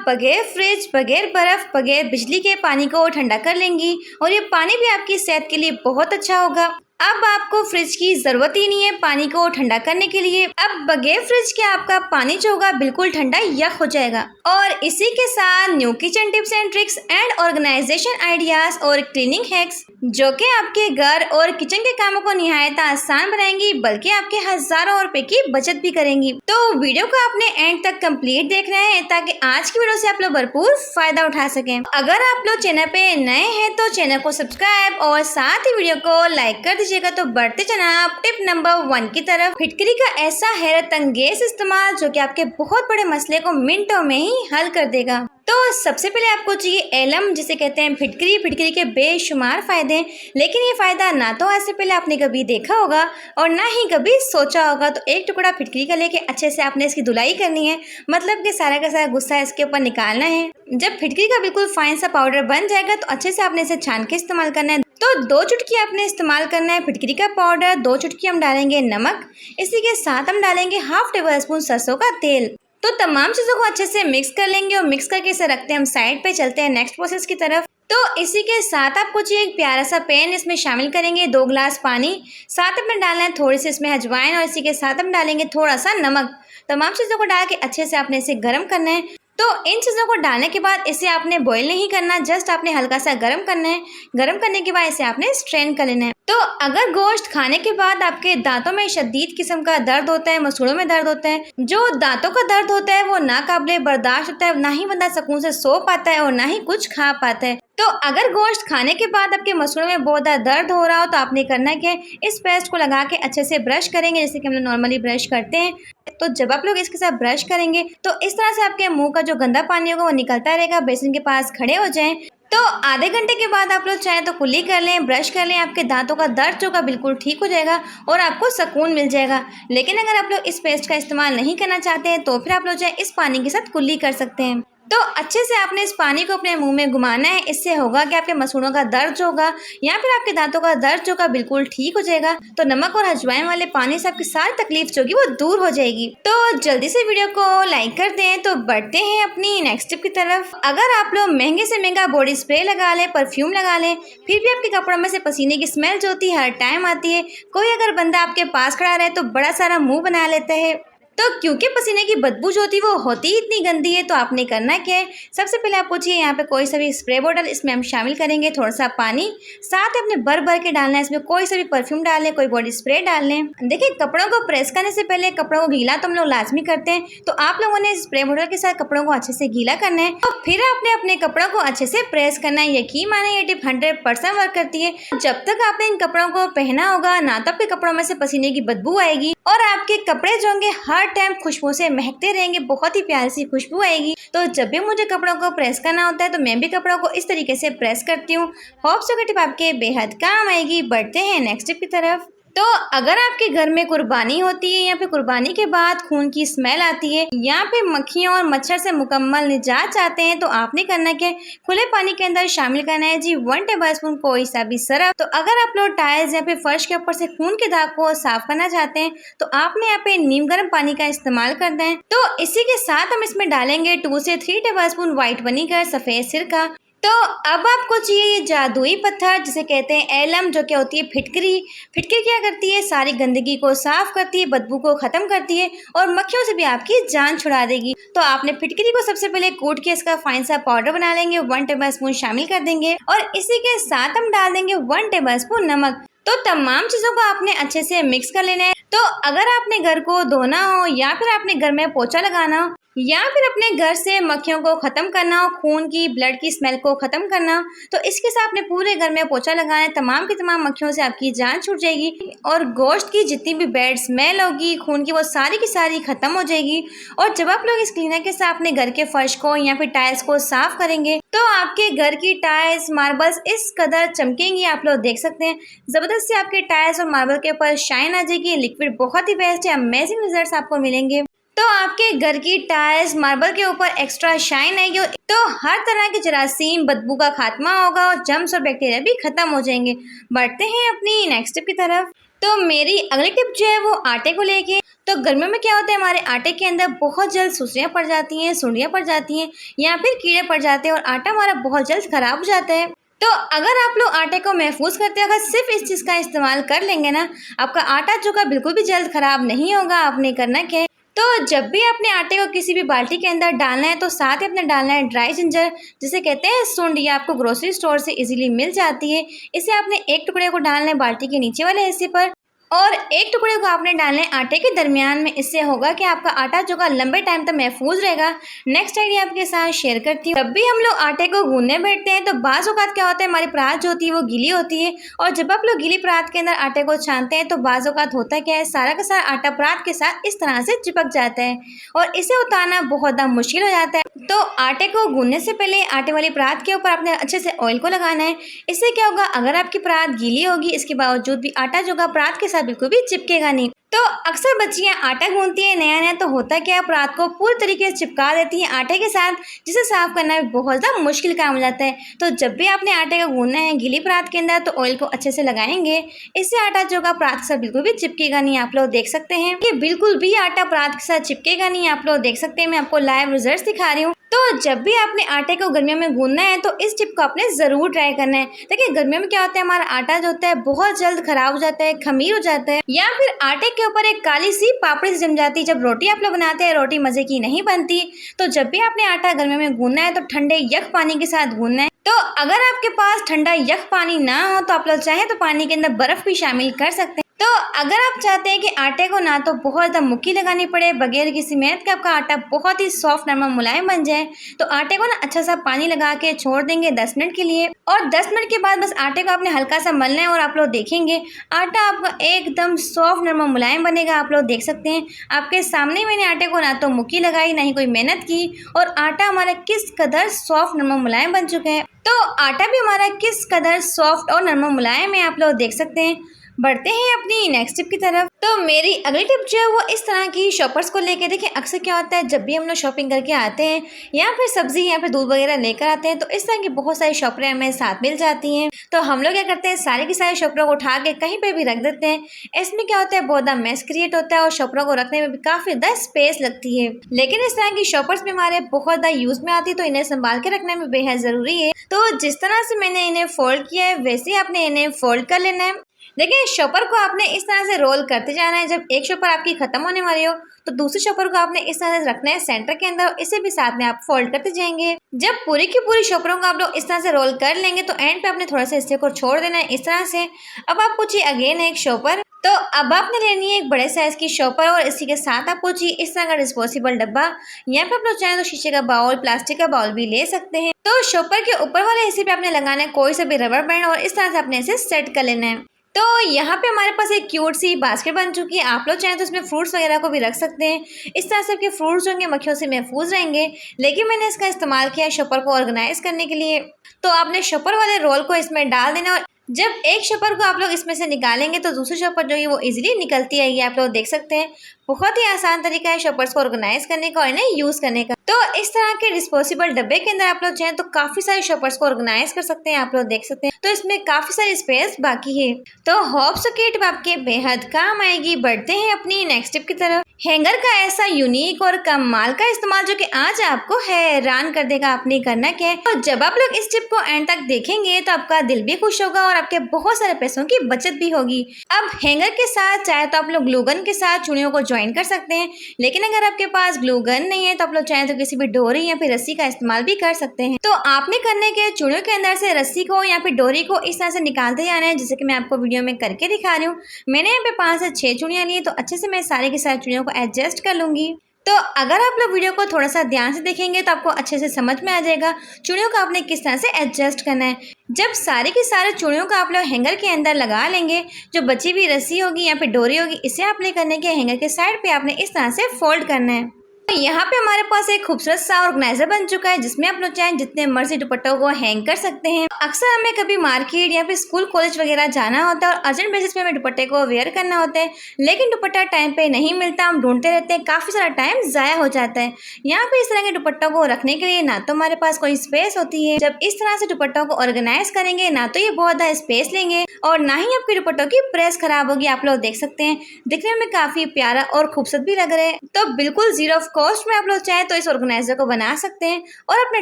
बगैर फ्रिज, बगैर बर्फ, बगैर बिजली के पानी को ठंडा कर लेंगी और ये पानी भी आपकी सेहत के लिए बहुत अच्छा होगा। अब आपको फ्रिज की जरूरत ही नहीं है पानी को ठंडा करने के लिए। अब बगैर फ्रिज के आपका पानी जो होगा बिल्कुल ठंडा यख हो जाएगा। और इसी के साथ new kitchen tips and tricks and organisation ideas और क्लीनिंग हैक्स जो कि आपके घर और किचन के कामों को निहायत आसान बनाएंगी, बल्कि आपके हजारों रुपए की बचत भी करेंगी। तो वीडियो को आपने एंड तक कंप्लीट देखना है ताकि आज की वीडियो से आप लोग भरपूर फायदा उठा सकें। अगर आप लोग चैनल पे नए हैं तो चैनल को सब्सक्राइब और साथ ही वीडियो को लाइक कर दीजिएगा। तो बढ़ते जनाब टिप नंबर 1 की तरफ। फिटकरी का ऐसा हैरत अंगेज इस्तेमाल जो कि आपके बहुत बड़े मसले को मिनटों में ही हल कर देगा। तो सबसे पहले आपको चाहिए एलम, जिसे कहते हैं फिटकरी। फिटकरी के बेशुमार फायदे हैं, लेकिन ये फायदा ना तो आज से पहले आपने कभी देखा होगा और ना ही कभी सोचा होगा। तो एक टुकड़ा फिटकरी का लेके अच्छे से आपने इसकी धुलाई करनी है, मतलब कि सारा का सारा गुस्सा इसके ऊपर निकालना है। जब फिटकरी का बिल्कुल फाइन सा पाउडर बन जाएगा तो अच्छे से आपने इसे छान के इस्तेमाल करना है। तो 2 चुटकी आपने इस्तेमाल करना है फिटकरी का पाउडर, 2 चुटकी हम डालेंगे नमक, इसी के साथ हम डालेंगे हाफ टेबल स्पून सरसों का तेल। तो तमाम चीज़ों को अच्छे से मिक्स कर लेंगे और मिक्स करके इसे रखते हैं हम साइड पे। चलते हैं नेक्स्ट प्रोसेस की तरफ। तो इसी के साथ आपको चाहिए एक प्यारा सा पैन, इसमें शामिल करेंगे 2 गिलास पानी, साथ में डालना है थोड़ी सी इसमें अजवाइन और इसी के साथ हम डालेंगे थोड़ा सा नमक। तमाम चीज़ों को डाल के अच्छे से आपने इसे गर्म करना है। तो इन चीज़ों को डालने के बाद इसे आपने बॉईल नहीं करना, जस्ट आपने हल्का सा गर्म करना है। गर्म करने के बाद इसे आपने स्ट्रेन कर लेना है। तो अगर गोश्त खाने के बाद आपके दांतों में शदीद किस्म का दर्द होता है, मसूड़ों में दर्द होता है, जो दांतों का दर्द होता है वो नाकाबिले बर्दाश्त होता है, ना ही बंदा सुकून से सो पाता है और ना ही कुछ खा पाता है। तो अगर गोश्त खाने के बाद आपके मसूड़ों में बहुत ज़्यादा दर्द हो रहा हो तो आपने करना क्या है, इस पेस्ट को लगा के अच्छे से ब्रश करेंगे, जैसे कि हम लोग नॉर्मली ब्रश करते हैं। तो जब आप लोग इसके साथ ब्रश करेंगे तो इस तरह से आपके मुंह का जो गंदा पानी होगा वो निकलता रहेगा। बेसिन के पास खड़े हो जाएं। तो आधे घंटे के बाद आप लोग चाहे तो कुल्ली कर लें, ब्रश कर लें, आपके दांतों का दर्द जो का बिल्कुल ठीक हो जाएगा और आपको सुकून मिल जाएगा। लेकिन अगर आप लोग इस पेस्ट का इस्तेमाल नहीं करना चाहते हैं तो फिर आप लोग चाहे इस पानी के साथ कुल्ली कर सकते हैं। तो अच्छे से आपने इस पानी को अपने मुंह में घुमाना है। इससे होगा कि आपके मसूड़ों का दर्द जो होगा या फिर आपके दांतों का दर्द जो का बिल्कुल ठीक हो जाएगा। तो नमक और अजवाइन वाले पानी से आपकी सारी तकलीफ जो होगी वो दूर हो जाएगी। तो जल्दी से वीडियो को लाइक कर दें। तो बढ़ते हैं अपनी नेक्स्ट टिप की तरफ। अगर आप लोग महंगे से महंगा बॉडी स्प्रे लगा लें, परफ्यूम लगा लें, फिर भी आपके कपड़ों में से पसीने की स्मेल जो होती है हर टाइम आती है। कोई अगर बंदा आपके पास खड़ा रहे तो बड़ा सारा मुंह बना लेता है। तो क्योंकि पसीने की बदबू जो होती है वो होती ही इतनी गंदी है, तो आपने करना क्या है, सबसे पहले आप पूछिए यहाँ पे कोई सा भी स्प्रे बोतल, इसमें हम शामिल करेंगे थोड़ा सा पानी, साथ ही अपने भर भर के डालना है। इसमें कोई सा भी परफ्यूम डाल लें, कोई बॉडी स्प्रे डाल लें। देखिए कपड़ों को प्रेस करने से पहले कपड़ों को गीला तो हम लोग लाजमी करते हैं, तो आप लोगों ने स्प्रे बोतल के साथ कपड़ों को अच्छे से गीला करना है और फिर आपने अपने कपड़ों को अच्छे से प्रेस करना है। यकीन माने ये टिप 100% वर्क करती है। जब तक आपने इन कपड़ों को पहना होगा ना तो आपके कपड़ों में से पसीने की बदबू आएगी और आपके कपड़े जो होंगे हर टाइम खुशबू से महकते रहेंगे, बहुत ही प्यारी सी खुशबू आएगी। तो जब भी मुझे कपड़ों को प्रेस करना होता है तो मैं भी कपड़ों को इस तरीके से प्रेस करती हूँ। होप सो टिप आपके बेहद काम आएगी। बढ़ते हैं नेक्स्ट टिप की तरफ। तो अगर आपके घर में कुर्बानी होती है या फिर कुर्बानी के बाद खून की स्मेल आती है या फिर मक्खियों और मच्छर से मुकम्मल निजात चाहते हैं तो आपने करना क्या, खुले पानी के अंदर शामिल करना है जी 1 टेबलस्पून कोई सा भी सरफ। तो अगर आप लोग टाइल्स या फिर फर्श के ऊपर से खून के दाग को साफ करना चाहते हैं तो आपने यहाँ पे नीम गर्म पानी का इस्तेमाल करना है। तो इसी के साथ हम इसमें डालेंगे 2 से 3 टेबलस्पून व्हाइट विनेगर, सफेद सिरका। तो अब आपको चाहिए ये जादुई पत्थर, जिसे कहते हैं एलम, जो क्या होती है फिटकरी। फिटकरी क्या करती है, सारी गंदगी को साफ करती है, बदबू को खत्म करती है और मक्खियों से भी आपकी जान छुड़ा देगी। तो आपने फिटकरी को सबसे पहले कूट के इसका फाइन सा पाउडर बना लेंगे, 1 टेबलस्पून शामिल कर देंगे और इसी के साथ हम डाल देंगे 1 टेबलस्पून नमक। तो तमाम चीज़ों को आपने अच्छे से मिक्स कर लेना है। तो अगर आपने घर को धोना हो या फिर आपने घर में पोछा लगाना हो या फिर अपने घर से मक्खियों को खत्म करना हो, खून की ब्लड की स्मेल को खत्म करना हो, तो इसके साथ अपने पूरे घर में पोछा लगाना है। तमाम की तमाम मक्खियों से आपकी जान छूट जाएगी और गोश्त की जितनी भी बैड स्मेल होगी खून की वो सारी की सारी खत्म हो जाएगी। और जब आप लोग इस क्लीनर के साथ अपने घर के फर्श को या फिर टाइल्स को साफ करेंगे तो आपके घर की टाइल्स मार्बल्स इस कदर चमकेंगी, आप लोग देख सकते हैं। जबरदस्त से आपके टाइल्स और मार्बल के ऊपर शाइन आ जाएगी। लिक्विड बहुत ही बेस्ट है, अमेजिंग रिजल्ट्स आपको मिलेंगे। तो आपके घर की टाइल्स मार्बल के ऊपर एक्स्ट्रा शाइन आएगी तो हर तरह की जरासीम बदबू का खात्मा होगा और जर्म्स और बैक्टीरिया भी खत्म हो जाएंगे। बढ़ते हैं अपनी नेक्स्ट टिप की तरफ। तो मेरी अगली टिप जो है वो आटे को लेके। तो गर्मियों में क्या होता है, हमारे आटे के अंदर बहुत जल्द सुस्रियाँ पड़ जाती हैं, सुंडियाँ पड़ जाती हैं या फिर कीड़े पड़ जाते हैं और आटा हमारा बहुत जल्द खराब हो जाता है। तो अगर आप लोग आटे को महफूज करते अगर सिर्फ इस चीज़ का इस्तेमाल कर लेंगे ना, आपका आटा जो का बिल्कुल भी जल्द खराब नहीं होगा। आपने करना क्या है, तो जब भी अपने आटे को किसी भी बाल्टी के अंदर डालना है तो साथ ही अपने डालना है ड्राई जिंजर, जिसे कहते हैं सुंड। ये आपको ग्रोसरी स्टोर से इजीली मिल जाती है। इसे आपने एक टुकड़े को डालना है बाल्टी के नीचे वाले हिस्से पर और एक टुकड़े को आपने डालना है आटे के दरमियान में। इससे होगा कि आपका आटा जो का लंबे टाइम तक महफूज रहेगा। नेक्स्ट आइडिया आपके साथ शेयर करती हूँ। जब भी हम लोग आटे को गूंदने बैठते हैं तो बाज़ औक़ात क्या होता है, हमारी परात जो होती है वो गीली होती है और जब आप लोग गीली परात के अंदर आटे को छानते हैं तो बाज़ औक़ात होता क्या है, सारा का सारा आटा परात के साथ इस तरह से चिपक जाता है और इसे उतारना बहुत ज़्यादा मुश्किल हो जाता है। तो आटे को गूंदने से पहले आटे वाली परात के ऊपर आपने अच्छे से ऑयल को लगाना है। इससे क्या होगा, अगर आपकी परात गीली होगी इसके बावजूद भी आटा जो का परात के साथ बिल्कुल भी चिपकेगा नहीं। तो अक्सर बच्चियां आटा गूंथती हैं नया नया, तो होता क्या है, परात को पूरी तरीके से चिपका देती हैं आटे के साथ, जिसे साफ करना भी बहुत ज़्यादा मुश्किल काम हो जाता है। तो जब भी आपने आटे का गूंदना है गीली परात के अंदर तो ऑयल को अच्छे से लगाएंगे। इससे आटा जो का परात के साथ बिल्कुल भी चिपकेगा नहीं। आप लोग देख सकते हैं कि बिल्कुल भी आटा परात के साथ चिपकेगा नहीं। आप लोग देख सकते हैं, मैं आपको लाइव रिजल्ट दिखा रही हूँ। तो जब भी आपने आटे को गर्मियों में गूंदना है तो इस टिप को आपने ज़रूर ट्राई करना है। देखिए गर्मियों में क्या होता है, हमारा आटा जो होता है बहुत जल्द खराब हो जाता है, खमीर हो जाता है या फिर आटे के ऊपर एक काली सी पापड़ी जम जाती है। जब रोटी आप लोग बनाते हैं रोटी मज़े की नहीं बनती। तो जब भी आपने आटा गर्मियों में गूंदना है तो ठंडे यख पानी के साथ गूंदना है। तो अगर आपके पास ठंडा यख पानी ना हो तो आप लोग चाहें तो पानी के अंदर बर्फ़ भी शामिल कर सकते हैं। तो अगर आप चाहते हैं कि आटे को ना तो बहुत ज़्यादा मुक्की लगानी पड़े, बगैर किसी मेहनत के आपका आटा बहुत ही सॉफ्ट नरम मुलायम बन जाए, तो आटे को ना अच्छा सा पानी लगा के छोड़ देंगे 10 मिनट के लिए और 10 मिनट के बाद बस आटे को आपने हल्का सा मलना है और आप लोग देखेंगे आटा आपका एकदम सॉफ्ट नरम मुलायम बनेगा। आप लोग देख सकते हैं, आपके सामने मैंने आटे को ना तो मुक्की लगाई ना ही कोई मेहनत की और आटा हमारा किस कदर सॉफ्ट नरम मुलायम बन चुका है। तो आटा भी हमारा किस कदर सॉफ्ट और नरम मुलायम है, आप लोग देख सकते हैं। बढ़ते हैं अपनी नेक्स्ट टिप की तरफ। तो मेरी अगली टिप जो है वो इस तरह की शॉपर्स को लेके। देखिए अक्सर क्या होता है, जब भी हम लोग शॉपिंग करके आते हैं या फिर सब्जी या फिर दूध वगैरह लेकर आते हैं तो इस तरह की बहुत सारी शॉपरें हमें साथ मिल जाती हैं। तो हम लोग क्या करते हैं, सारे की सारी शॉपरों को उठा के कहीं पे भी रख देते हैं। इसमें क्या होता है, बहुत ज़्यादा मैस क्रिएट होता है और शॉपरों को रखने में भी काफ़ी ज़्यादा स्पेस लगती है। लेकिन इस तरह की शॉपर्स भी हमारे बहुत ज़्यादा यूज़ में आती है, तो इन्हें संभाल के रखना में बेहद ज़रूरी है। तो जिस तरह से मैंने इन्हें फोल्ड किया है वैसे ही आपने इन्हें फोल्ड कर लेना है। देखिए शॉपर को आपने इस तरह से रोल करते जाना है। जब एक शॉपर आपकी खत्म होने वाली हो तो दूसरे शॉपर को आपने इस तरह से रखना है सेंटर के अंदर, इसे भी साथ में आप फोल्ड करते जाएंगे। जब पूरी की पूरी शॉपरों को आप लोग इस तरह से रोल कर लेंगे तो एंड पे आपने थोड़ा सा हिस्से को छोड़ देना है इस तरह से। अब आप पूछिए अगेन एक शॉपर। तो अब आपने लेनी है एक बड़े साइज की शॉपर और इसी के साथ आप पूछिए इस तरह का डिस्पोजेबल डब्बा। यहाँ पे आप लोग चाहें तो शीशे का बाउल, प्लास्टिक का बाउल भी ले सकते हैं। तो शॉपर के ऊपर वाले हिस्से पे आपने लगाना है कोई सा भी रबर बैंड और इस तरह से आपने इसे सेट कर लेना है। तो यहाँ पे हमारे पास एक क्यूट सी बास्केट बन चुकी है। आप लोग चाहें तो इसमें फ्रूट्स वगैरह को भी रख सकते हैं। इस तरह से आपके फ्रूट्स होंगे मक्खियों से महफूज रहेंगे। लेकिन मैंने इसका इस्तेमाल किया शॉपर को ऑर्गेनाइज करने के लिए। तो आपने शॉपर वाले रोल को इसमें डाल देना और जब एक शॉपर को आप लोग इसमें से निकालेंगे तो दूसरी शॉपर जो है वो इजीली निकलती आएगी। आप लोग देख सकते हैं, बहुत ही आसान तरीका है शॉपर्स को ऑर्गेनाइज करने का और इन्हें यूज़ करने का। तो इस तरह के डिस्पोजेबल डब्बे के अंदर आप लोग चाहें तो काफ़ी सारे शॉपर्स को ऑर्गेनाइज कर सकते हैं। आप लोग देख सकते हैं, तो इसमें काफ़ी सारी स्पेस बाकी है। तो होप सो कि टिप आपके बेहद काम आएगी। बढ़ते हैं अपनी नेक्स्ट टिप की तरफ। हैंगर का ऐसा यूनिक और कमाल का इस्तेमाल जो कि आज आपको हैरान कर देगा। आपने करना क्या है, तो जब आप लोग इस टिप को एंड तक देखेंगे तो आपका दिल भी खुश होगा और आपके बहुत सारे पैसों की बचत भी होगी। अब हैंगर के साथ चाहे तो आप लोग ग्लू गन के साथ चूड़ियों को ज्वाइन कर सकते हैं, लेकिन अगर आपके पास ग्लू गन नहीं है तो आप लोग चाहें तो किसी भी डोरी या फिर रस्सी का इस्तेमाल भी कर सकते हैं। तो आपने करने के चूड़ियों के अंदर से रस्सी को या फिर डोरी को इस तरह से निकालते जाना है, जैसे कि मैं आपको वीडियो में करके दिखा रही हूँ। मैंने यहाँ पे 5 से 6 चूड़ियाँ ली, तो अच्छे से मैं सारे के सारे चूड़ियों को एडजस्ट कर लूंगी। तो अगर आप लोग वीडियो को थोड़ा सा ध्यान से देखेंगे तो आपको अच्छे से समझ में आ जाएगा चूड़ियों को आपने किस तरह से एडजस्ट करना है। जब सारे की सारे चूड़ियों को आप लोग हैंगर के अंदर लगा लेंगे, जो बची हुई रस्सी होगी या फिर डोरी होगी इसे आपने करने के हैंगर के साइड पे आपने इस तरह से फोल्ड करना है। यहाँ पे हमारे पास एक खूबसूरत सा ऑर्गेनाइजर बन चुका है जिसमें आप लोग चाहें जितने मर्जी दुपट्टों को हैंग कर सकते हैं। अक्सर हमें कभी मार्केट या फिर स्कूल कॉलेज वगैरह जाना होता है और अर्जेंट बेसिस पे हमें दुपट्टे को वेयर करना होता है, लेकिन दुपट्टा टाइम पे नहीं मिलता, हम ढूंढते रहते हैं, काफी सारा टाइम जाया हो जाता है। यहाँ पे इस तरह के दुपट्टों को रखने के लिए ना तो हमारे पास कोई स्पेस होती है। जब इस तरह से दुपट्टों को ऑर्गेनाइज करेंगे ना तो ये बहुत ज्यादा स्पेस लेंगे और ना ही आपके दुपट्टों की प्रेस खराब होगी। आप लोग देख सकते हैं, दिखने में काफी प्यारा और खूबसूरत भी लग रहा है। तो बिल्कुल जीरो ऑफ कॉस्ट में आप लोग चाहे तो इस ऑर्गेनाइजर को बना सकते हैं और अपने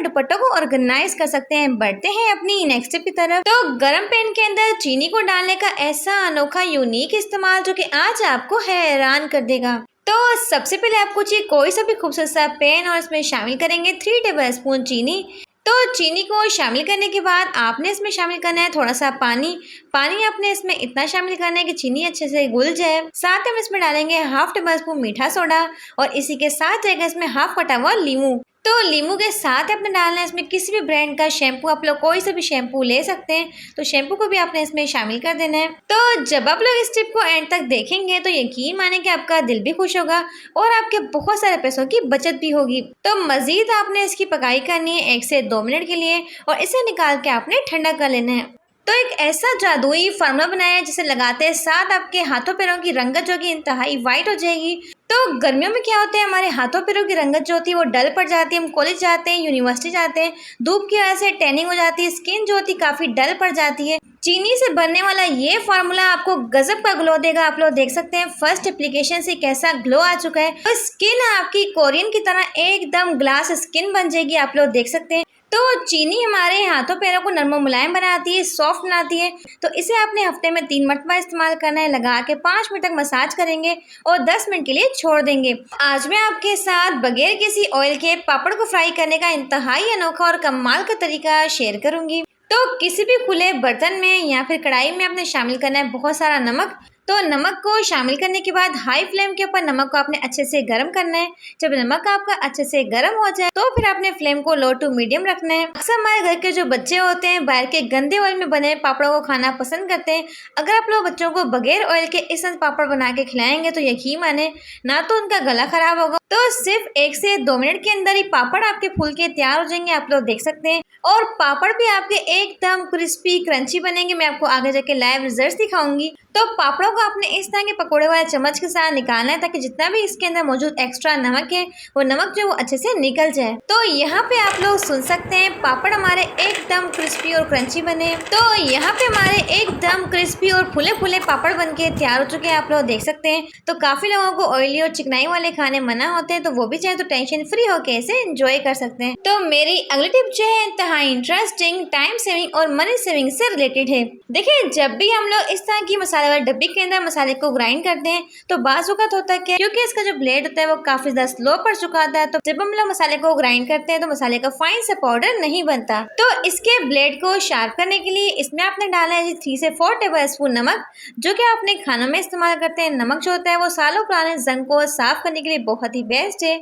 दुपट्टों को ऑर्गेनाइज कर सकते हैं। बढ़ते हैं अपनी नेक्स्ट टिप की तरफ। तो गर्म पैन के अंदर चीनी को डालने का ऐसा अनोखा यूनिक इस्तेमाल जो कि आज आपको हैरान कर देगा। तो सबसे पहले आपको चाहिए कोई सा भी खूबसूरत सा पैन और इसमें शामिल करेंगे 3 टेबलस्पून चीनी। तो चीनी को शामिल करने के बाद आपने इसमें शामिल करना है थोड़ा सा पानी। पानी आपने इसमें इतना शामिल करना है कि चीनी अच्छे से घुल जाए। साथ ही हम इसमें डालेंगे 1/2 टेबलस्पून मीठा सोडा और इसी के साथ जाएगा इसमें हाफ कटा हुआ लीमू। तो लीमू के साथ आपने डालना है इसमें किसी भी ब्रांड का शैम्पू, आप लोग कोई सा भी शैम्पू ले सकते हैं, तो शैम्पू को भी आपने इसमें शामिल कर देना है। तो जब आप लोग इस टिप को एंड तक देखेंगे तो यकीन माने कि आपका दिल भी खुश होगा और आपके बहुत सारे पैसों की बचत भी होगी। तो मजीद आपने इसकी पकाई करनी है 1 से 2 मिनट के लिए और इसे निकाल के आपने ठंडा कर लेना है। तो एक ऐसा जादुई फार्मूला बनाया है जिसे लगाते साथ आपके हाथों पैरों की रंगत जो कि इंतहाई वाइट हो जाएगी। तो गर्मियों में क्या होता है, हमारे हाथों पैरों की रंगत जो होती है वो डल पड़ जाती है। हम कॉलेज जाते हैं, यूनिवर्सिटी जाते हैं, धूप की वजह से टैनिंग हो जाती है, स्किन जो होती है काफी डल पड़ जाती है। चीनी से बनने वाला ये फार्मूला आपको गजब का ग्लो देगा। आप लोग देख सकते हैं फर्स्ट एप्लीकेशन से कैसा ग्लो आ चुका है। तो स्किन आपकी कोरियन की तरह एकदम ग्लास स्किन बन जाएगी। आप लोग देख सकते हैं। तो चीनी हमारे हाथों पैरों को नरम मुलायम बनाती है, सॉफ्ट बनाती है। तो इसे आपने हफ्ते में 3 मरतबा इस्तेमाल करना है। लगा के 5 मिनट तक मसाज करेंगे और 10 मिनट के लिए छोड़ देंगे। आज मैं आपके साथ बगैर किसी ऑयल के पापड़ को फ्राई करने का इंतहाई अनोखा और कमाल का तरीका शेयर करूंगी। तो किसी भी खुले बर्तन में या फिर कढ़ाई में आपने शामिल करना है बहुत सारा नमक। तो नमक को शामिल करने के बाद हाई फ्लेम के ऊपर नमक को आपने अच्छे से गर्म करना है। जब नमक आपका अच्छे से गर्म हो जाए तो फिर आपने फ्लेम को लो टू मीडियम रखना है। अक्सर हमारे घर के जो बच्चे होते हैं बाहर के गंदे ऑयल में बने पापड़ों को खाना पसंद करते हैं। अगर आप लोग बच्चों को बगैर ऑयल के इस पापड़ बना के खिलाएंगे तो यकीन माने ना तो उनका गला खराब होगा, तो सिर्फ 1 से 2 मिनट के अंदर ही पापड़ आपके फूल के तैयार हो जाएंगे। आप लोग देख सकते हैं और पापड़ भी आपके एकदम क्रिस्पी क्रंची बनेंगे। मैं आपको आगे जाके लाइव रिजल्ट्स दिखाऊंगी। तो पापड़ों को आपने इस तरह के पकोड़े वाले चम्मच के साथ निकालना है ताकि जितना भी इसके अंदर मौजूद एक्स्ट्रा नमक है वो नमक जो वो अच्छे से निकल जाए। तो यहाँ पे आप लोग सुन सकते हैं पापड़ हमारे एकदम क्रिस्पी और क्रंची बने। तो यहाँ पे हमारे एकदम क्रिस्पी और फूले फूले पापड़ बनके तैयार हो चुके हैं। आप लोग देख सकते हैं। तो काफी लोगों को ऑयली और चिकनाई वाले खाने मना होते हैं, तो वो भी चाहे तो टेंशन फ्री होके इसे एंजॉय कर सकते हैं। तो मेरी अगली टिप जो है इंतहाई इंटरेस्टिंग, टाइम सेविंग और मनी सेविंग से रिलेटेड है। देखिए, जब भी हम लोग इस तरह की मसाले वाली डब्बी के अंदर मसाले को ग्राइंड करते हैं तो बाज़ औक़ात होता है क्योंकि इसका जो ब्लेड होता है वो काफी ज्यादा स्लो पड़ चुका होता है। तो जब हम लोग मसाले को ग्राइंड करते हैं तो मसाले का फाइन सा पाउडर नहीं बनता। तो इसके ब्लेड को शार्प करने के लिए इसमें आपने डाला है 3 से 4 टेबलस्पून नमक, जो कि आपने खानों में इस्तेमाल करते हैं। नमक जो होता है वो सालों पुराने जंग को साफ करने के लिए बहुत ही बेस्ट है।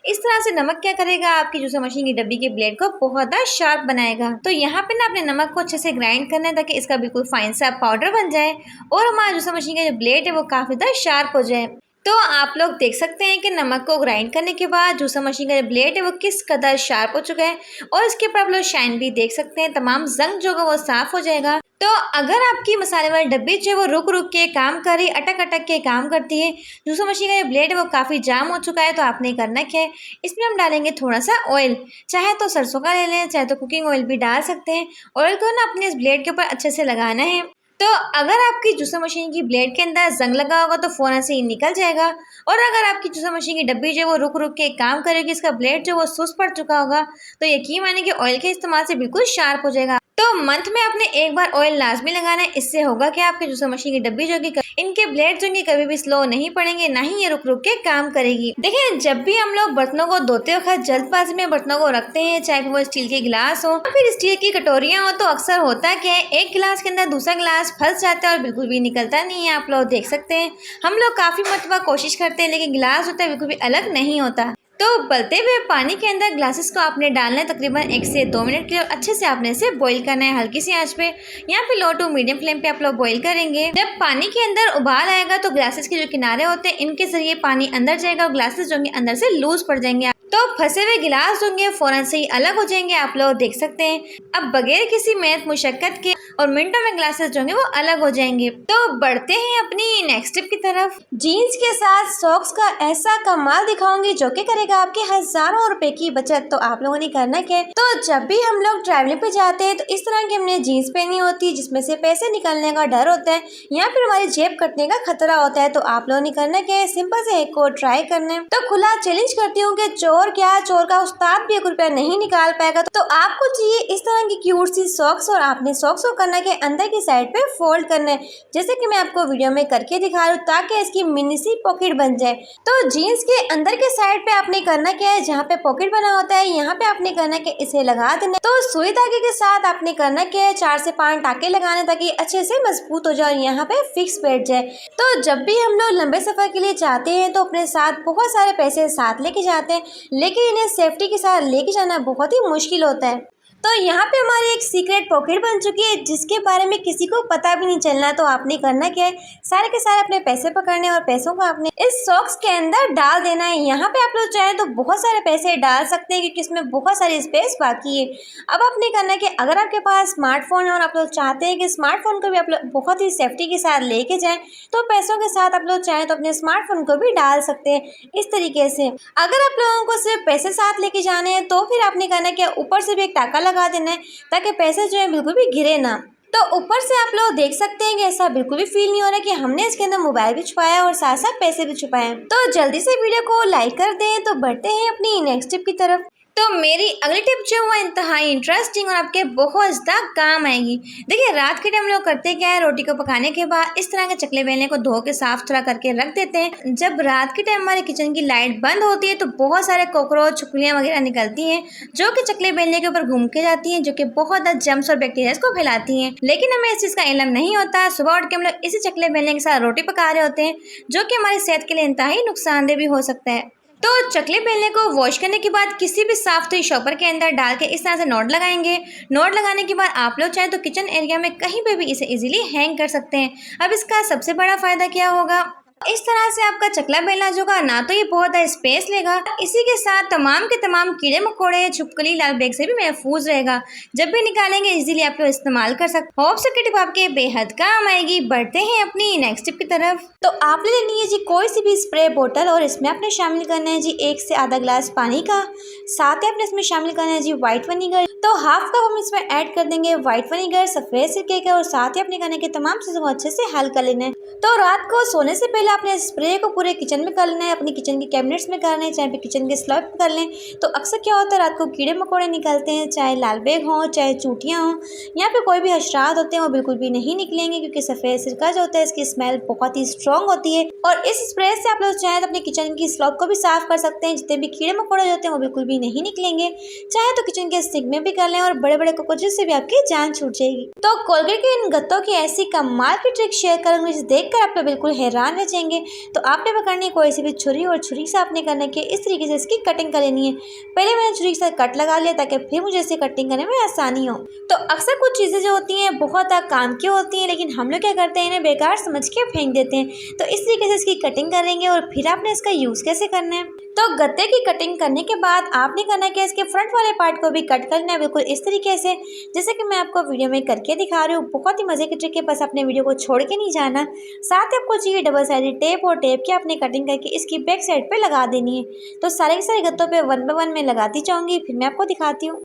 इस तरह से नमक क्या करेगा, आपकी जूसर मशीन की डब्बी के ब्लेड को बहुत ज्यादा शार्प बनाएगा। तो यहाँ पे ना अपने नमक को अच्छे से ग्राइंड करना है ताकि इसका बिल्कुल फाइन सा पाउडर बन जाए और हमारा जूसर मशीन का जो ब्लेड है वो काफी ज्यादा शार्प हो जाए। तो आप लोग देख सकते हैं कि नमक को ग्राइंड करने के बाद जूसर मशीन का जो ब्लेड है वो किस कदर शार्प हो चुका है और इसके ऊपर आप लोग शाइन भी देख सकते हैं। तमाम जंग जो है वो साफ हो जाएगा। तो अगर आपकी मसाले वाली डब्बी जो है वो रुक रुक के काम कर रही, अटक अटक के काम करती है, जूसर मशीन का जो ब्लेड है वो काफ़ी जाम हो चुका है, तो आपने करना क्या है, इसमें हम डालेंगे थोड़ा सा ऑयल। चाहे तो सरसों का ले लें, चाहे तो कुकिंग ऑयल भी डाल सकते हैं। ऑयल को ना अपने इस ब्लेड के ऊपर अच्छे से लगाना है। तो अगर आपकी जूसर मशीन की ब्लेड के अंदर जंग लगा होगा तो फ़ौरन से ही निकल जाएगा। और अगर आपकी जूसर मशीन की डब्बी जो है वो रुक रुक के काम करेगी, इसका ब्लेड जो वो सुस्त पड़ चुका होगा, तो यकीन माने कि ऑयल के इस्तेमाल से बिल्कुल शार्प हो जाएगा। तो मंथ में आपने एक बार ऑयल लाजमी लगाना है। इससे होगा कि आपके जूसर मशीन की डब्बी जो कि इनके ब्लेड जो कि कभी भी स्लो नहीं पड़ेंगे, ना ही ये रुक रुक के काम करेगी। देखिए, जब भी हम लोग बर्तनों को धोते वक्त जल्दबाजी में बर्तनों को रखते हैं, चाहे वो स्टील के गिलास हो फिर स्टील की कटोरियां हो, तो अक्सर होता क्या है एक गिलास के अंदर दूसरा गिलास फंस जाता है और बिल्कुल भी निकलता नहीं है। आप लोग देख सकते हैं हम लोग काफी मरतबा कोशिश करते हैं लेकिन गिलास होता है बिल्कुल भी अलग नहीं होता। तो उबलते हुए पानी के अंदर ग्लासेस को आपने डालना है तकरीबन 1 से 2 मिनट के लिए। अच्छे से आपने इसे बॉईल करना है हल्की सी आंच पे। यहाँ पे लो टू मीडियम फ्लेम पे आप लोग बॉईल करेंगे। जब पानी के अंदर उबाल आएगा तो ग्लासेस के जो किनारे होते हैं इनके जरिए पानी अंदर जाएगा और ग्लासेस जो होंगे अंदर से लूज पड़ जाएंगे। तो फंसे हुए गिलास होंगे फौरन से ही अलग हो जाएंगे, आप लोग देख सकते हैं। अब बगैर किसी मेहनत मुशक्कत के और मिनटों में ग्लासेस जो होंगे वो अलग हो जाएंगे। तो बढ़ते हैं अपनी नेक्स्ट टिप की तरफ। जीन्स के साथ सॉक्स का ऐसा कमाल दिखाऊंगी जो कि करेगा आपके हजारों रुपए की बचत। तो आप लोगों ने करना क्या है, तो जब भी हम लोग ट्रैवलिंग पे जाते हैं तो इस तरह की हमने जीन्स पहनी होती है जिसमें से पैसे निकलने का डर होता है या फिर हमारी जेब कटने का खतरा होता है। तो आप लोगों ने करना क्या है, सिंपल से एक को ट्राई करना है। तो खुला चैलेंज करती हूँ कि चोर का उस्ताद भी 1 रुपया नहीं निकाल पाएगा। तो आपको चाहिए इस तरह की क्यूट सी सॉक्स और आपने सॉक्स को करना के अंदर की साइड पे फोल्ड करना है जैसे कि मैं आपको वीडियो में करके दिखा रही हूँ ताकि इसकी मिनी सी पॉकेट बन जाए। तो जीन्स के अंदर के साइड पे आपने करना क्या है, जहाँ पे पॉकेट बना होता है यहाँ पे आपने करना क्या इसे लगा देना। तो सुई धागे के साथ आपने करना क्या है 4 से 5 टाके लगाने ताकि अच्छे से मजबूत हो जाए और यहाँ पे फिक्स बैठ जाए। तो जब भी हम लोग लंबे सफर के लिए जाते हैं तो अपने साथ बहुत सारे पैसे साथ लेके जाते हैं, लेकिन इन्हें सेफ्टी के साथ लेके जाना बहुत ही मुश्किल होता है। तो यहाँ पे हमारी एक सीक्रेट पॉकेट बन चुकी है जिसके बारे में किसी को पता भी नहीं चलना। तो आपने करना क्या है, सारे के सारे अपने पैसे पकड़ने और पैसों को आपने इस सॉक्स के अंदर डाल देना है। यहाँ पे आप लोग चाहें तो बहुत सारे पैसे डाल सकते हैं क्योंकि इसमें बहुत सारी स्पेस बाकी है। अब आपने करना है कि अगर आपके पास स्मार्टफोन है और आप लोग चाहते हैं कि स्मार्टफोन को भी आप लोग बहुत ही सेफ्टी के साथ लेके जाएं तो पैसों के साथ आप लोग चाहें तो अपने स्मार्टफोन को भी डाल सकते हैं इस तरीके से। अगर आप लोगों को सिर्फ पैसे साथ लेके जाने हैं तो फिर आपने करना क्या ऊपर से भी एक टाका लगा देना है ताकि पैसे जो है बिल्कुल भी गिरे ना। तो ऊपर से आप लोग देख सकते हैं कि ऐसा बिल्कुल भी फील नहीं हो रहा कि हमने इसके अंदर मोबाइल भी छुपाया और साथ साथ पैसे भी छुपाए। तो जल्दी से वीडियो को लाइक कर दें। तो बढ़ते हैं अपनी नेक्स्ट टिप की तरफ। तो मेरी अगली टिप जो है इंतहाई इंटरेस्टिंग और आपके बहुत ज़्यादा काम आएगी। देखिए रात के टाइम लोग करते क्या है, रोटी को पकाने के बाद इस तरह के चकले बेलने को धो के साफ थोड़ा करके रख देते हैं। जब रात के टाइम हमारे किचन की लाइट बंद होती है तो बहुत सारे कॉकरोच छिपकलियाँ वगैरह निकलती हैं जो कि चकले बेलने के ऊपर घूम के जाती हैं, जो कि बहुत ज़्यादा जर्म्स और बैक्टीरिया को फैलाती हैं। लेकिन हमें इस चीज़ का इल्म नहीं होता। सुबह उठ के हम लोग इसी चकले बेलने के साथ रोटी पका रहे होते हैं जो कि हमारी सेहत के लिए इंतहाई नुकसानदेह भी हो सकता है। तो चकले बेलने को वॉश करने के बाद किसी भी साफ सुथरी शॉपर के अंदर डाल के इस तरह से नॉट लगाएंगे। नॉट लगाने के बाद आप लोग चाहें तो किचन एरिया में कहीं पे भी इसे इजीली हैंग कर सकते हैं। अब इसका सबसे बड़ा फायदा क्या होगा, इस तरह से आपका चकला बेलना जो होगा ना तो ये बहुत ज़्यादा स्पेस लेगा, इसी के साथ तमाम के तमाम कीड़े मकोड़े छिपकली लाल बैग से भी महफूज रहेगा। जब भी निकालेंगे इजीली आप लोग इस्तेमाल कर सकते। होप से टिप आपके बेहद काम आएगी। बढ़ते हैं अपनी नेक्स्ट टिप की तरफ। तो आपने लेनी है जी कोई सी भी स्प्रे बोतल और इसमें आपने शामिल करना है जी 1 से आधा ग्लास पानी का। साथ ही आपने इसमें शामिल करना है जी व्हाइट विनीगर। तो हाफ कप हम इसमें ऐड कर देंगे व्हाइट विनीगर सफेद सिरके का और साथ ही अपने करने के तमाम चीज़ों को अच्छे से हल कर लेना है। तो रात को सोने से पहले आपने स्प्रे को पूरे किचन में कर लेना है, अपनी किचन के कैबिनेट्स में करना है, चाहे भी किचन के स्लैब में कर लें। तो अक्सर क्या होता है रात को कीड़े मकोड़े निकलते हैं, चाहे लाल बेग हों चाहे चूटियाँ हों या फिर कोई भी हशरात होते हैं वो बिल्कुल भी नहीं निकलेंगे क्योंकि सफ़ेद सिरका जो होता है इसकी स्मेल बहुत ही स्ट्रॉन्ग होती है। और इस स्प्रे से आप लोग चाहे तो अपने किचन की स्लैब को भी साफ कर सकते हैं, जितने भी कीड़े मकोड़े होते हैं वो बिल्कुल भी नहीं निकलेंगे। चाहे तो किचन के सिंक में भी कर लें और बड़े बड़े कॉकरोचेस से भी आपकी जान छूट जाएगी। तो कोलगेट के इन गत्तों की ऐसी कमाल की ट्रिक शेयर करूंगी जिसे देखकर आप लोग बिल्कुल हैरान रह जाएंगे। तो आपने पकड़नी है कोई सी भी छुरी और छुरी से आपने करना कि इस तरीके से इसकी कटिंग कर लेनी है। पहले मैंने छुरी से कट लगा लिया ताकि फिर मुझे इसे कटिंग करने में आसानी हो। तो अक्सर कुछ चीज़ें जो होती हैं बहुत काम की होती हैं लेकिन हम लोग क्या करते हैं इन्हें बेकार समझ के फेंक देते हैं। तो इस तरीके से इसकी कटिंग करेंगे और फिर आपने इसका यूज़ कैसे करना है। तो गत्ते की कटिंग करने के बाद आपने करना है कि इसके फ्रंट वाले पार्ट को भी कट करना है बिल्कुल इस तरीके से जैसे कि मैं आपको वीडियो में करके दिखा रही हूँ। बहुत ही मजे की ट्रिक है, बस अपने वीडियो को छोड़ के नहीं जाना। साथ ही आपको चाहिए डबल साइडेड टेप और टेप की आपने कटिंग करके इसकी बैक साइड पे लगा देनी है। तो सारे के सारे गत्तों पे 1 बाय 1 में लगाती जाऊंगी, फिर मैं आपको दिखाती हूँ।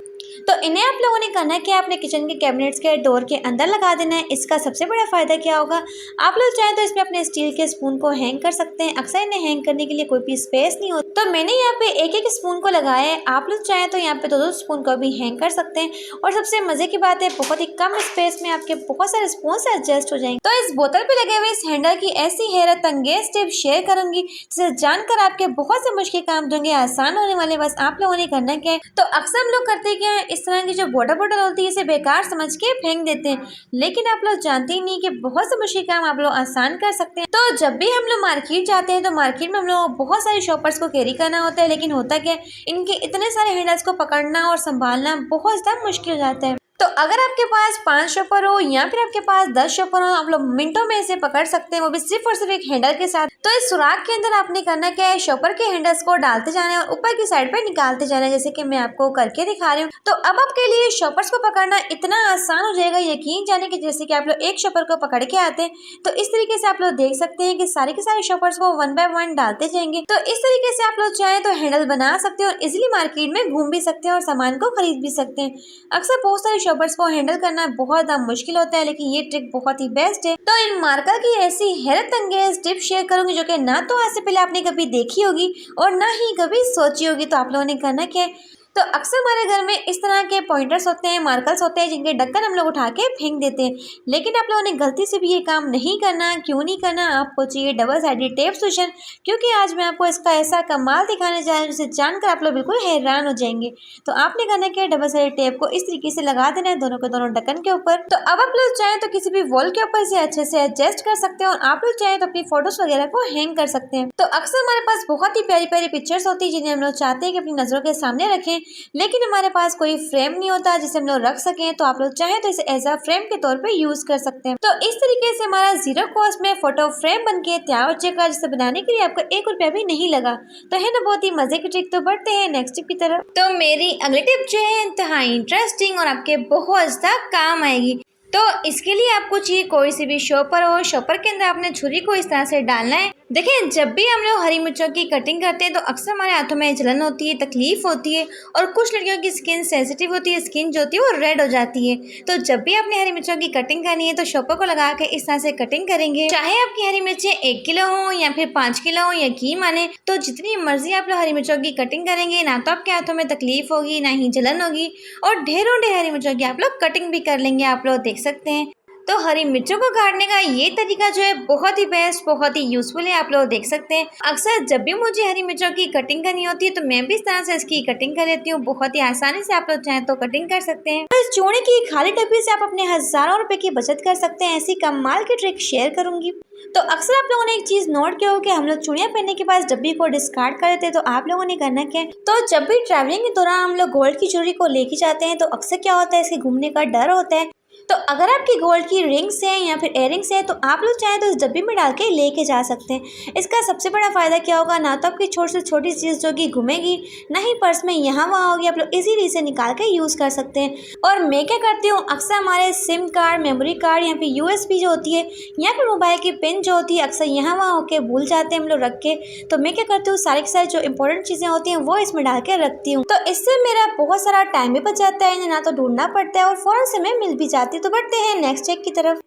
तो इन्हें आप लोगों ने करना है कि आपने किचन के कैबिनेट्स के डोर के अंदर लगा देना है। इसका सबसे बड़ा फायदा क्या होगा, आप लोग चाहें तो इसमें अपने स्टील के स्पून को हैंग कर सकते हैं। अक्सर इन्हें हैंग करने के लिए कोई भी स्पेस नहीं होता, तो मैंने यहाँ पे एक एक स्पून को लगाया है। आप लोग चाहें तो यहाँ पे 2-2 स्पून को भी हैंग कर सकते हैं। और सबसे मजे की बात है बहुत ही कम स्पेस में आपके बहुत सारे स्पून से एडजस्ट हो जाएंगे। तो इस बोतल पे लगे हुए इस हैंडल की ऐसी हैरत अंगेज टिप शेयर करूंगी जिसे जानकर आपके बहुत से मुश्किल काम जो होंगे आसान होने वाले। बस आप लोगों ने करना क्या है, तो अक्सर हम लोग करते क्या हैं इस तरह की जो वाटर बॉटल होती है इसे बेकार समझ के फेंक देते हैं, लेकिन आप लोग जानते ही नहीं कि बहुत से मुश्किल काम आप लोग आसान कर सकते हैं। तो जब भी हम लोग मार्केट जाते हैं तो मार्केट में हम लोग बहुत सारे शॉपर्स को कैरी करना होता है, लेकिन होता क्या है इनके इतने सारे हैंडल्स को पकड़ना और संभालना बहुत ज़्यादा मुश्किल हो जाता है। तो अगर आपके पास 5 शॉपर हो या फिर आपके पास 10 शॉपर हो, आप लोग मिनटों में इसे पकड़ सकते हैं, वो भी सिर्फ और सिर्फ एक हैंडल के साथ। तो इस सुराख के अंदर आपने करना क्या है, शॉपर के हैंडल्स को डालते जाना है और ऊपर की साइड पे निकालते जाना है, जैसे कि मैं आपको करके दिखा रही हूँ। तो अब आपके लिए शॉपर्स को पकड़ना इतना आसान हो जाएगा, यकीन जाने कि जैसे कि आप लोग एक शॉपर को पकड़ के आते हैं तो इस तरीके से आप लोग देख सकते हैं कि सारे के सारे शॉपर्स को 1 बाय 1 डालते जाएंगे। तो इस तरीके से आप लोग चाहें तो हैंडल बना सकते हैं और इजिली मार्केट में घूम भी सकते हैं और सामान को खरीद भी सकते हैं। अक्सर बहुत सारे शॉपर्स को हैंडल करना बहुत ज़्यादा मुश्किल होता है, लेकिन ये ट्रिक बहुत ही बेस्ट है। तो इन मार्कर की ऐसी हैरत अंगेज टिप शेयर करूंगी जो कि ना तो आज से पहले आपने कभी देखी होगी और ना ही कभी सोची होगी। तो आप लोगों ने करना क्या है, तो अक्सर हमारे घर में इस तरह के पॉइंटर्स होते हैं, मार्कर्स होते हैं जिनके ढक्कन हम लोग उठा के फेंक देते हैं, लेकिन आप लोगों ने गलती से भी ये काम नहीं करना। क्यों नहीं करना, आपको चाहिए डबल साइडेड टेप सोल्यूशन, क्योंकि आज मैं आपको इसका ऐसा कमाल दिखाने जा रही हूँ जिसे जानकर आप लोग बिल्कुल हैरान हो जाएंगे। तो आपने करना क्या है, डबल साइडेड टेप को इस तरीके से लगा देना है दोनों के दोनों ढक्कन के ऊपर। तो अब आप लोग चाहें तो किसी भी वॉल के ऊपर इसे अच्छे से एडजस्ट कर सकते हैं और आप लोग चाहें तो अपनी फोटोज वगैरह को हैंग कर सकते हैं। तो अक्सर हमारे पास बहुत ही प्यारी प्यारी पिक्चर्स होती है जिन्हें हम लोग चाहते हैं कि अपनी नजरों के सामने रखें, लेकिन हमारे पास कोई फ्रेम नहीं होता जिसे हम लोग रख सकें। तो आप लोग चाहें तो इसे एज अ फ्रेम के तौर पे यूज कर सकते हैं। तो इस तरीके से हमारा 0 कॉस्ट में फोटो फ्रेम बनके तैयार हो जाएगा, जिसे बनाने के लिए आपको 1 रुपया भी नहीं लगा। तो है ना बहुत ही मजे की ट्रिक। तो बढ़ते हैं नेक्स्ट टिप की तरफ। तो मेरी अगली टिप जो है इंतहाई इंटरेस्टिंग और आपके बहुत ज़्यादा काम आएगी। तो इसके लिए आपको चाहिए कोई सी भी शॉपर हो, शॉपर के अंदर आपने छुरी को इस तरह से डालना है। देखिए जब भी हम लोग हरी मिर्चों की कटिंग करते हैं तो अक्सर हमारे हाथों में जलन होती है, तकलीफ होती है और कुछ लड़कियों की स्किन सेंसिटिव होती है, स्किन जो होती है वो रेड हो जाती है। तो जब भी आपने हरी मिर्चों की कटिंग करनी है तो शॉपर को लगा के इस तरह से कटिंग करेंगे। चाहे आपकी हरी मिर्चें 1 किलो हो या फिर 5 किलो हो, यकीन माने तो जितनी मर्जी आप लोग हरी मिर्चों की कटिंग करेंगे ना तो आपके हाथों में तकलीफ होगी ना ही जलन होगी और ढेरों ढेर हरी मिर्चों की आप लोग कटिंग भी कर लेंगे। आप लोग देख सकते हैं। तो हरी मिर्चों को काटने का ये तरीका जो है बहुत ही बेस्ट, बहुत ही यूजफुल है। आप लोग देख सकते हैं अक्सर जब भी मुझे हरी मिर्चों की कटिंग करनी होती है तो मैं भी इस तरह से इसकी कटिंग कर लेती हूँ। बहुत ही आसानी से आप लोग चाहें तो कटिंग कर सकते हैं। तो इस चूड़े की खाली डब्बी से आप अपने हजारों रुपए की बचत कर सकते हैं। ऐसी कमाल की ट्रिक शेयर करूंगी। तो अक्सर आप लोगों ने एक चीज नोट किया हो कि हम लोग चूड़ियां पहनने के बाद डब्बी को डिस्कार्ड कर देते हैं। तो आप लोगों ने करना क्या है, तो जब भी ट्रैवलिंग के दौरान हम लोग गोल्ड की ज्वेलरी को लेके जाते हैं तो अक्सर क्या होता है, इसके घूमने का डर होता है। तो अगर आपकी गोल्ड की रिंग्स हैं या फिर इयररिंग्स हैं तो आप लोग चाहें तो इस डब्बी में डाल के लेके जा सकते हैं। इसका सबसे बड़ा फायदा क्या होगा, ना तो आपकी छोटी से छोटी चीज़ जो कि घूमेगी, ना ही पर्स में यहाँ वहाँ होगी, आप लोग इजीली इसे निकाल के यूज़ कर सकते हैं। और मैं क्या करती हूँ, अक्सर हमारे सिम कार्ड, मेमोरी कार्ड या फिर USB जो होती है या फिर मोबाइल की पिन जो होती है अक्सर यहाँ वहाँ होके भूल जाते हैं हम लोग रख के। तो मैं क्या करती हूँ, सारी की सारी जो इंपॉर्टेंट चीज़ें होती हैं वो इसमें डाल के रखती हूँ। तो इससे मेरा बहुत सारा टाइम भी बच जाता है, ना तो ढूंढना पड़ता है और फौरन से मैं मिल भी जाती। तो बढ़ते हैं नेक्स्ट चेक की तरफ।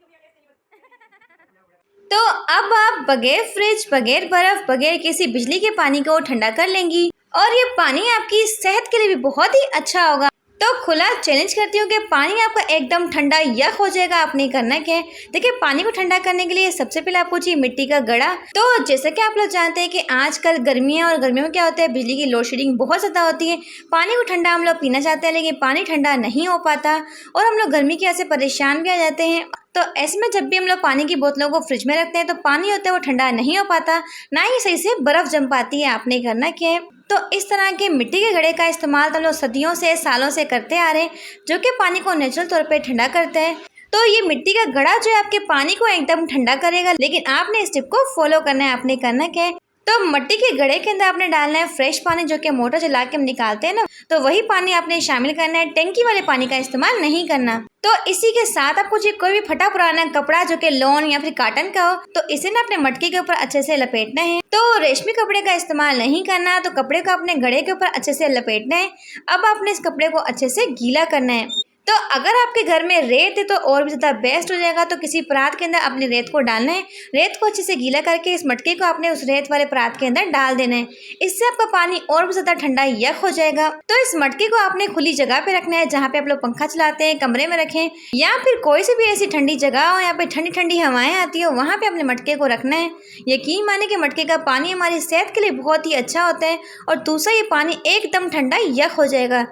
तो अब आप बगैर फ्रिज, बगैर बर्फ, बगैर किसी बिजली के पानी को ठंडा कर लेंगी और ये पानी आपकी सेहत के लिए भी बहुत ही अच्छा होगा। तो खुला चैलेंज करती हूँ कि पानी आपका एकदम ठंडा यख हो जाएगा। आपने करना क्या है, देखिए पानी को ठंडा करने के लिए सबसे पहले आपको चाहिए मिट्टी का घड़ा। तो जैसे कि आप लोग जानते हैं कि आजकल गर्मियाँ और गर्मियों में क्या होता है, बिजली की लोड शेडिंग बहुत ज़्यादा होती है। पानी को ठंडा हम लोग पीना चाहते हैं लेकिन पानी ठंडा नहीं हो पाता और हम लोग गर्मी की वजह से परेशान भी आ जाते हैं। तो ऐसे में जब भी हम लोग पानी की बोतलों को फ्रिज में रखते हैं तो पानी होता है वो ठंडा नहीं हो पाता, ना ही सही से बर्फ़ जम पाती है। आपने करना क्या है, तो इस तरह के मिट्टी के घड़े का इस्तेमाल हम लोग सदियों से, सालों से करते आ रहे हैं, जो कि पानी को नेचुरल तौर पे ठंडा करता है। तो ये मिट्टी का घड़ा जो है आपके पानी को एकदम ठंडा करेगा, लेकिन आपने इस टिप को फॉलो करना है। आपने करना क्या है, तो मिट्टी के घड़े के अंदर आपने डालना है फ्रेश पानी, जो कि मोटर चला के हम निकालते हैं ना, तो वही पानी आपने शामिल करना है। टंकी वाले पानी का इस्तेमाल नहीं करना। तो इसी के साथ आपको जो कोई भी फटा पुराना कपड़ा जो कि लॉन या फिर कॉटन का हो, तो इसे ना अपने मटके के ऊपर अच्छे से लपेटना है। तो रेशमी कपड़े का इस्तेमाल नहीं करना, तो कपड़े को अपने घड़े के ऊपर अच्छे से लपेटना है। अब आपने इस कपड़े को अच्छे से गीला करना है। तो अगर आपके घर में रेत है तो और भी ज़्यादा बेस्ट हो जाएगा। तो किसी परात के अंदर अपने रेत को डालना है। रेत को अच्छे से गीला करके इस मटके को आपने उस रेत वाले परात के अंदर डाल देना है। इससे आपका पानी और भी ज़्यादा ठंडा यख हो जाएगा। तो इस मटके को आपने खुली जगह पे रखना है, जहाँ पे आप लोग पंखा चलाते हैं, कमरे में रखें या फिर कोई सी भी ऐसी ठंडी जगह हो, यहाँ पे ठंडी ठंडी हवाएं आती हो, वहाँ पे अपने मटके को रखना है। यकीन माने कि मटके का पानी हमारी सेहत के लिए बहुत ही अच्छा होता है और दूसरा ये पानी एकदम ठंडा यख हो जाएगा।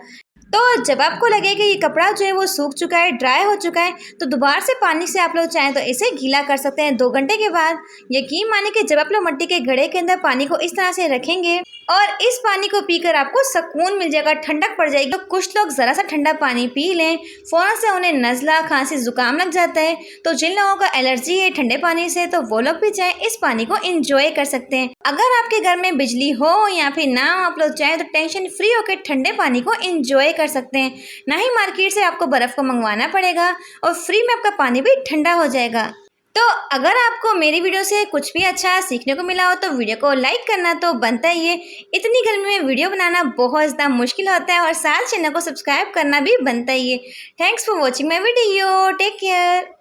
तो जब आपको लगे कि ये कपड़ा जो है वो सूख चुका है, ड्राई हो चुका है, तो दोबारा से पानी से आप लोग चाहें तो इसे गीला कर सकते हैं 2 घंटे के बाद। यकीन माने कि जब आप लोग मिट्टी के घड़े के अंदर पानी को इस तरह से रखेंगे और इस पानी को पीकर आपको सुकून मिल जाएगा, ठंडक पड़ जाएगी। तो कुछ लोग ज़रा सा ठंडा पानी पी लें, फ़ौरन से उन्हें नज़ला, खांसी, ज़ुकाम लग जाता है। तो जिन लोगों का एलर्जी है ठंडे पानी से, तो वो लोग भी चाहें इस पानी को इंजॉय कर सकते हैं। अगर आपके घर में बिजली हो या फिर ना हो, आप लोग चाहें तो टेंशन फ्री होकर ठंडे पानी को इंजॉय कर सकते हैं। ना ही मार्केट से आपको बर्फ़ को मंगवाना पड़ेगा और फ्री में आपका पानी भी ठंडा हो जाएगा। तो अगर आपको मेरी वीडियो से कुछ भी अच्छा सीखने को मिला हो तो वीडियो को लाइक करना तो बनता ही है। इतनी गर्मी में वीडियो बनाना बहुत ज़्यादा मुश्किल होता है और साथ चैनल को सब्सक्राइब करना भी बनता ही है। Thanks for watching my video. Take care.